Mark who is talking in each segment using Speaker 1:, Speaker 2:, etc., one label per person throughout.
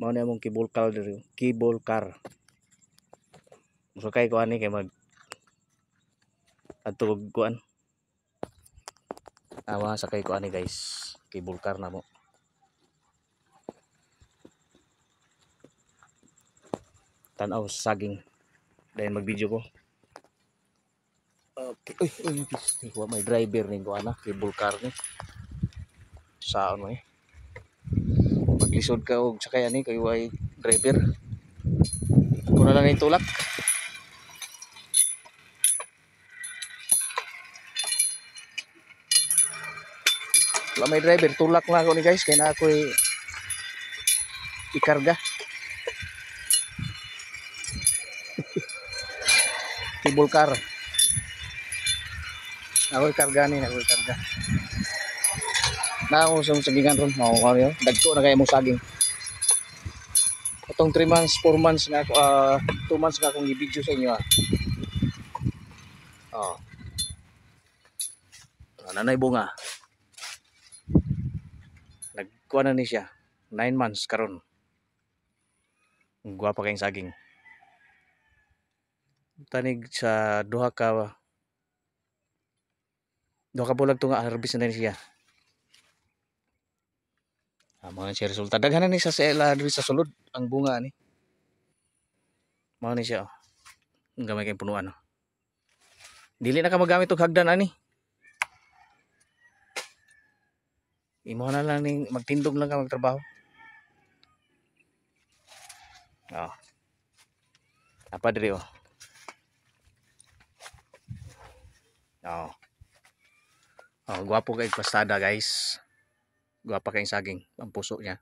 Speaker 1: Mao ni among cable car diri, cable car. Musakay ko ani kay mag adto kuan. Awa sakay ko ani guys. Cable car na mo. Tanaw saging. Dahil mag-video ko. Okay. Uy, may driver ni ko ana, cable car ni. Saan mo eh. Maglisod ka og sakay ani kay way driver. Ako na lang itulak. Wala may driver, tulak na ako ni guys kay na ako ikarga. Cable car. Ako ikarga ni, ako ikarga. Na ako sa sagingan ron, mao ko dagko na kay mo saging. Itong 3 months, 4 months na ako 2 months na akong i-video sa inyo Oh. Nanay bunga. Nagkuha na ni siya. 9 months karon. Guwapa kayong saging. Tanig sa duha ka bulag to nga harvest na siya. Mga siya resulta. Daghan na ni sa sela diri sa sulod ang bunga ni. Mao ni siya. Ang gamay kay punuan. Dili na ka magamit og hagdan ani. Imo na lang ning magtindog lang ka magtrabaho. Apa diri gwapo kay pastada guys. Gwapa kay saging ang puso niya.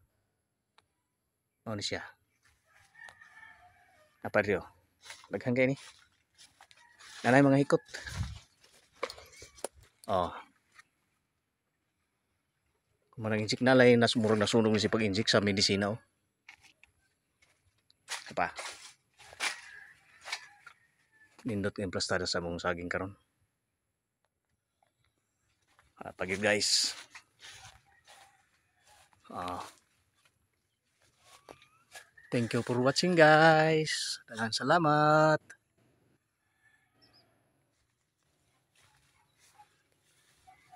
Speaker 1: Mao ni siya. Apa diri daghan kay ni. Nanay mga hikot. Manang injik na lay murag nasunog ni si pag-injik sa medisina Apa? Nindot yung plastada sa mong saging karon. Pagid guys. Thank you for watching guys. Daghang salamat.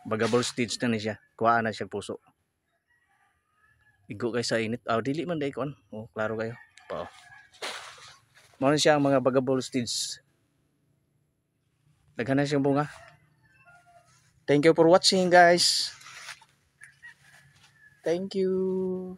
Speaker 1: Bagable stage na ni siya. Kuha na siya puso. Igo kay sa init. Dili man day kon. Klaro kayo. Mao siya ang mga bagable stage. Daghan na siyang bunga. Thank you for watching guys. Thank you.